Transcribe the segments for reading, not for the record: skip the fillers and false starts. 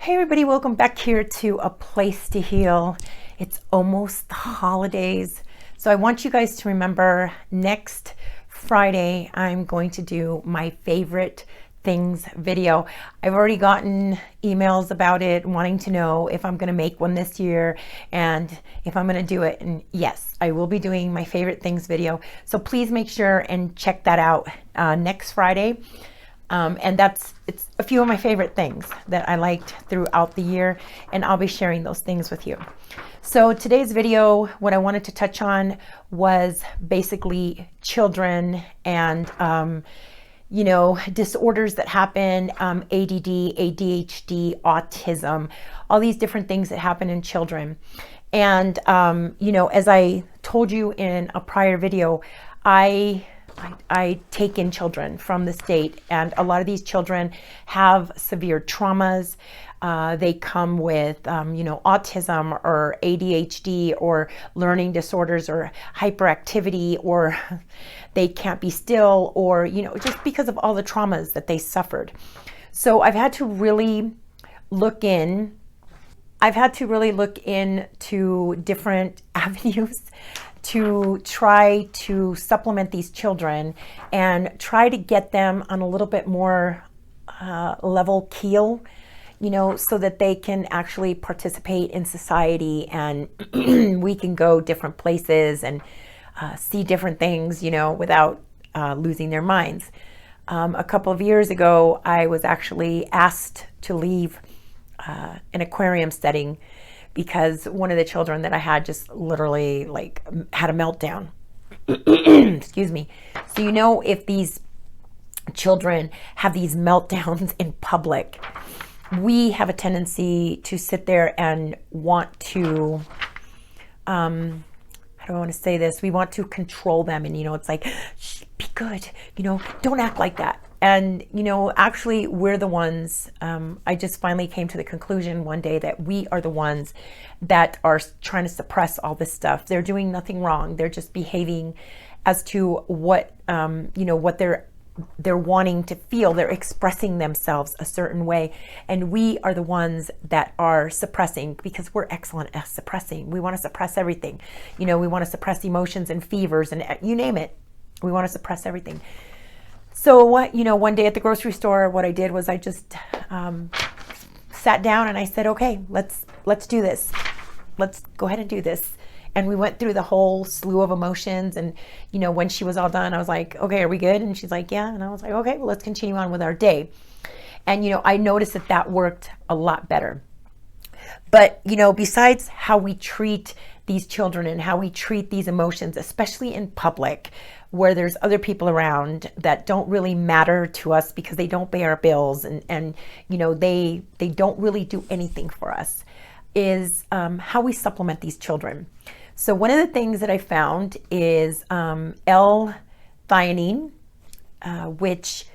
Hey everybody, welcome back here to A Place to Heal. It's almost the holidays, so I want you guys to remember next Friday I'm going to do my favorite things video. I've already gotten emails about it, wanting to know if I'm going to make one this year and if I'm going to do it. And yes, I will be doing my favorite things video, so please make sure and check that out next Friday. And it's a few of my favorite things that I liked throughout the year, and I'll be sharing those things with you. So today's video, what I wanted to touch on was basically children and, disorders that happen, ADD, ADHD, autism, all these different things that happen in children. And, as I told you in a prior video, I take in children from the state, and a lot of these children have severe traumas. They come with, autism or ADHD or learning disorders or hyperactivity, or they can't be still, or, just because of all the traumas that they suffered. So I've had to really look into different avenues to try to supplement these children and try to get them on a little bit more level keel, so that they can actually participate in society, and we can go different places and see different things, without losing their minds. A couple of years ago, I was actually asked to leave an aquarium setting because one of the children that I had just literally had a meltdown. Excuse me. So if these children have these meltdowns in public, we have a tendency to sit there and want to, how do I want to say this? We want to control them, and it's like, shh, be good, don't act like that. And, actually we're the ones, I just finally came to the conclusion one day that we are the ones that are trying to suppress all this stuff. They're doing nothing wrong. They're just behaving as to what, what they're wanting to feel. They're expressing themselves a certain way. And we are the ones that are suppressing, because we're excellent at suppressing. We want to suppress everything. We want to suppress emotions and fevers and you name it. We want to suppress everything. So one day at the grocery store, what I did was I just sat down and I said, okay, let's do this. Let's go ahead and do this. And we went through the whole slew of emotions. And, when she was all done, I was like, okay, are we good? And she's like, yeah. And I was like, okay, well, let's continue on with our day. And, I noticed that worked a lot better. But, besides how we treat these children and how we treat these emotions, especially in public, where there's other people around that don't really matter to us because they don't pay our bills and they don't really do anything for us, is how we supplement these children. So one of the things that I found is L-theanine, which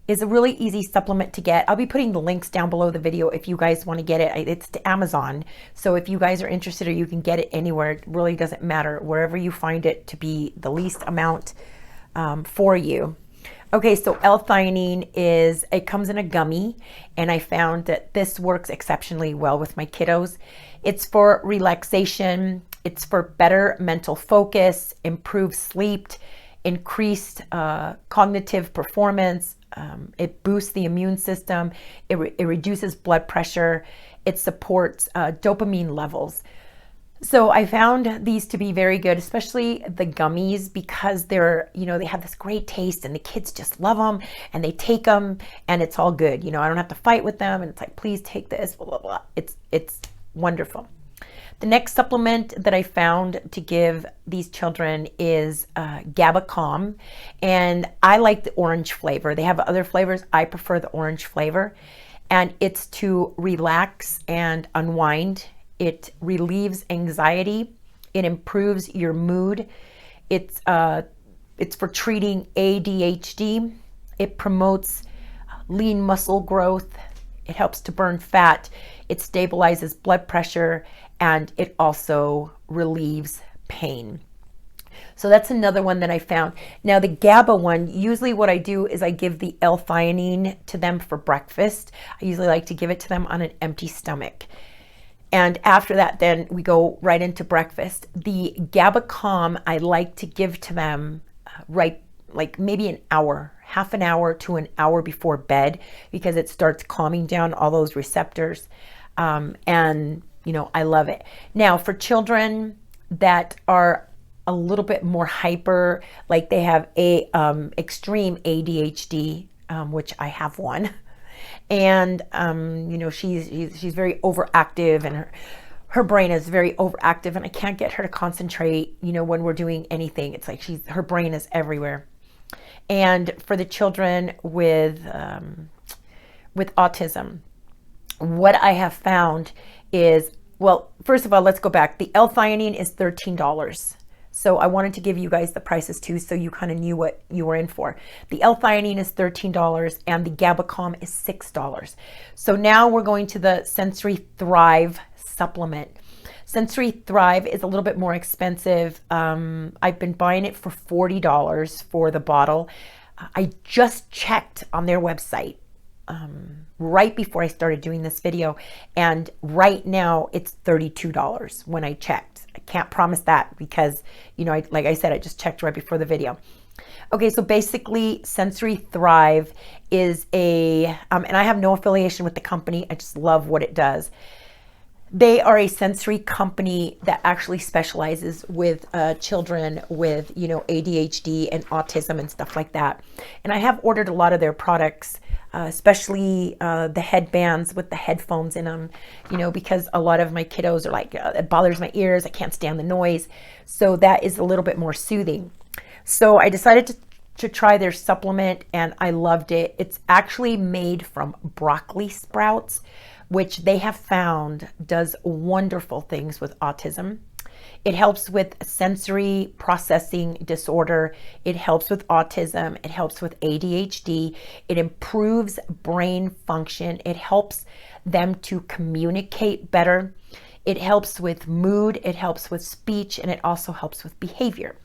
is a really easy supplement to get. I'll be putting the links down below the video if you guys want to get it. It's to Amazon. So if you guys are interested, or you can get it anywhere, it really doesn't matter. Wherever you find it to be the least amount for you. Okay, so L-theanine it comes in a gummy, and I found that this works exceptionally well with my kiddos. It's for relaxation. It's for better mental focus, improved sleep, increased cognitive performance. It boosts the immune system. It reduces blood pressure. It supports dopamine levels. So I found these to be very good, especially the gummies, because they're, they have this great taste, and the kids just love them, and they take them, and it's all good. I don't have to fight with them, and it's like, please take this, blah, blah, blah. It's wonderful. The next supplement that I found to give these children is Gaba Calm, and I like the orange flavor. They have other flavors. I prefer the orange flavor, and it's to relax and unwind. It relieves anxiety. It improves your mood. It's for treating ADHD. It promotes lean muscle growth. It helps to burn fat. It stabilizes blood pressure, and it also relieves pain. So that's another one that I found. Now the GABA one, usually what I do is I give the L-theanine to them for breakfast. I usually like to give it to them on an empty stomach. And after that, then we go right into breakfast. The Gaba Calm, I like to give to them right, like maybe an hour, half an hour to an hour before bed, because it starts calming down all those receptors. And, you know, I love it. Now for children that are a little bit more hyper, like they have a extreme ADHD, which I have one, and you know, she's very overactive, and her brain is very overactive, and I can't get her to concentrate. You know, when we're doing anything, it's like her brain is everywhere. And for the children with autism, what I have found is, well, first of all, let's go back. The L-theanine is $13. So I wanted to give you guys the prices too, so you kind of knew what you were in for. The L-theanine is $13 and the Gaba Calm is $6. So now we're going to the Sensory Thrive supplement. Sensory Thrive is a little bit more expensive. I've been buying it for $40 for the bottle. I just checked on their website right before I started doing this video, and right now it's $32 when I checked. I can't promise that because, you know, like I said, I just checked right before the video. Okay, so basically Sensory Thrive is a, and I have no affiliation with the company, I just love what it does. They are a sensory company that actually specializes with children with, you know, ADHD and autism and stuff like that. And I have ordered a lot of their products, especially the headbands with the headphones in them, you know, because a lot of my kiddos are like, it bothers my ears, I can't stand the noise. So that is a little bit more soothing. So I decided to try their supplement, and I loved it. It's actually made from broccoli sprouts, which they have found does wonderful things with autism. It helps with sensory processing disorder. It helps with autism. It helps with ADHD. It improves brain function. It helps them to communicate better. It helps with mood. It helps with speech, and it also helps with behavior.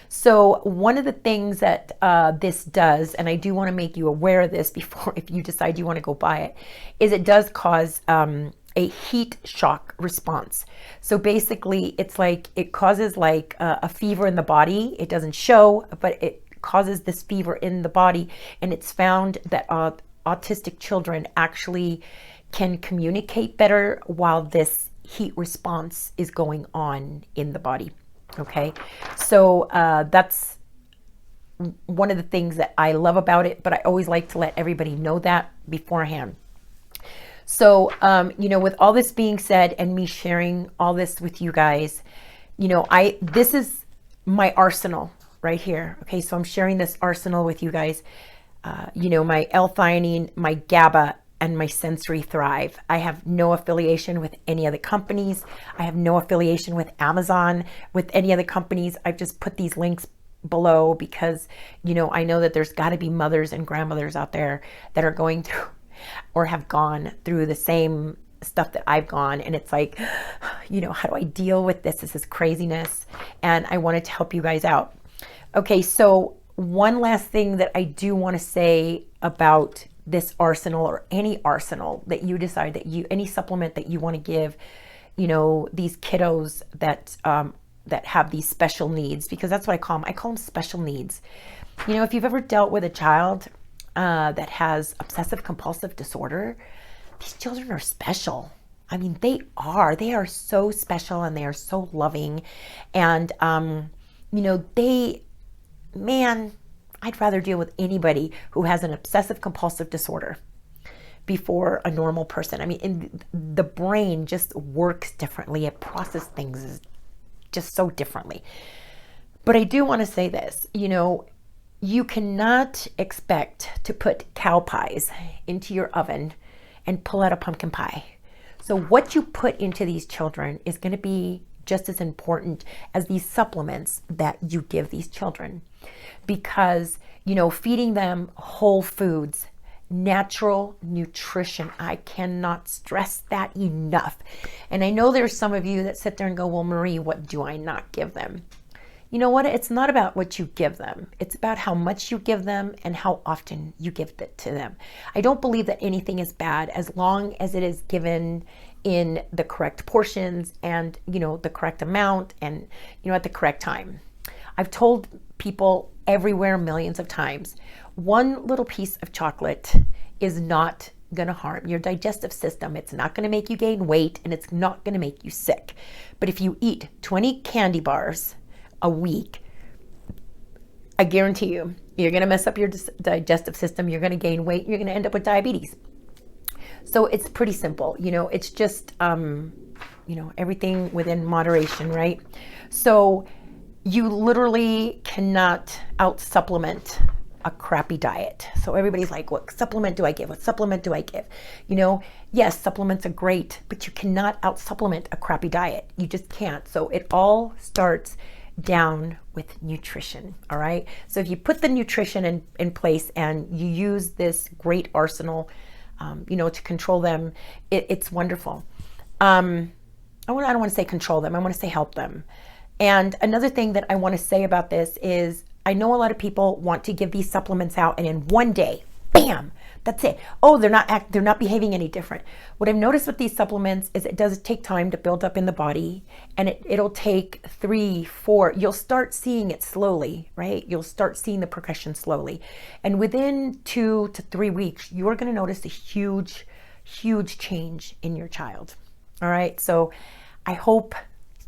So one of the things that this does, and I do want to make you aware of this before, if you decide you want to go buy it, is it does cause a heat shock response. So basically it's like, it causes like a fever in the body. It doesn't show, but it causes this fever in the body. And it's found that autistic children actually can communicate better while this heat response is going on in the body. Okay, so that's one of the things that I love about it, but I always like to let everybody know that beforehand. So, you know, with all this being said and me sharing all this with you guys, you know, this is my arsenal right here. Okay, so I'm sharing this arsenal with you guys. You know, my L-theanine, my GABA, and my Sensory Thrive. I have no affiliation with any other companies. I have no affiliation with Amazon, with any other companies. I've just put these links below because, you know, I know that there's got to be mothers and grandmothers out there that are going through or have gone through the same stuff that I've gone. And it's like, you know, how do I deal with this? This is craziness. And I wanted to help you guys out. Okay, so one last thing that I do want to say about this arsenal, or any arsenal that you decide that any supplement that you want to give, you know, these kiddos that that have these special needs, because that's what I call them. I call them special needs. You know, if you've ever dealt with a child that has obsessive compulsive disorder, these children are special. I mean, they are so special, and they are so loving. And, you know, man, I'd rather deal with anybody who has an obsessive compulsive disorder before a normal person. I mean, the brain just works differently. It processes things just so differently. But I do want to say this, you know, you cannot expect to put cow pies into your oven and pull out a pumpkin pie. So what you put into these children is going to be just as important as these supplements that you give these children. Because, you know, feeding them whole foods, natural nutrition, I cannot stress that enough. And I know there's some of you that sit there and go, well, Marie, what do I not give them? you know what? It's not about what you give them. It's about how much you give them and how often you give it to them. I don't believe that anything is bad as long as it is given in the correct portions and, you know, the correct amount and, you know, at the correct time. I've told people everywhere millions of times, one little piece of chocolate is not going to harm your digestive system. It's not going to make you gain weight, and it's not going to make you sick. But if you eat 20 candy bars a week, I guarantee you, you're going to mess up your digestive system. You're going to gain weight. You're going to end up with diabetes. So it's pretty simple. You know, it's just, you know, everything within moderation, right? So you literally cannot out supplement a crappy diet. So everybody's like, what supplement do I give? What supplement do I give? You know, yes, supplements are great, but you cannot out supplement a crappy diet. You just can't. So it all starts down with nutrition. All right. So if you put the nutrition in place and you use this great arsenal, you know, to control them, it's wonderful. I don't want to say control them. I want to say help them. And another thing that I want to say about this is I know a lot of people want to give these supplements out and in one day, bam, that's it. Oh, they're not behaving any different. What I've noticed with these supplements is it does take time to build up in the body, and it'll take 3, 4, you'll start seeing it slowly, right? You'll start seeing the progression slowly. And within 2 to 3 weeks, you're going to notice a huge, huge change in your child. All right. So I hope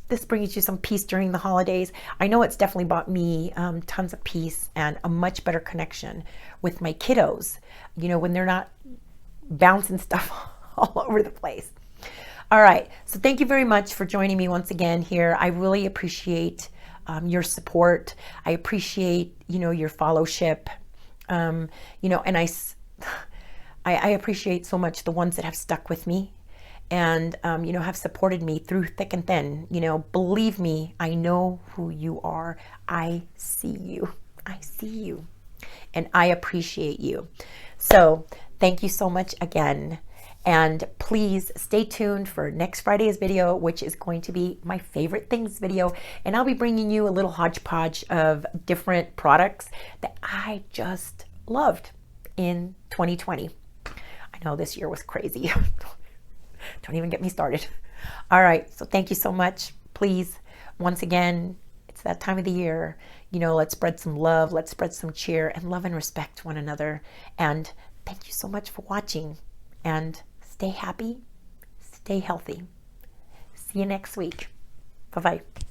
this brings you some peace during the holidays. I know it's definitely brought me tons of peace and a much better connection with my kiddos, you know, when they're not bouncing stuff all over the place. All right. So thank you very much for joining me once again here. I really appreciate your support. I appreciate, you know, your fellowship, you know, and I appreciate so much the ones that have stuck with me and, you know, have supported me through thick and thin. You know, believe me, I know who you are. I see you. I see you. And I appreciate you. So thank you so much again. And please stay tuned for next Friday's video, which is going to be my favorite things video. And I'll be bringing you a little hodgepodge of different products that I just loved in 2020. I know this year was crazy. Don't even get me started. All right. So thank you so much. Please, once again, it's that time of the year. You know, let's spread some love. Let's spread some cheer and love and respect one another. And thank you so much for watching. And stay happy. Stay healthy. See you next week. Bye-bye.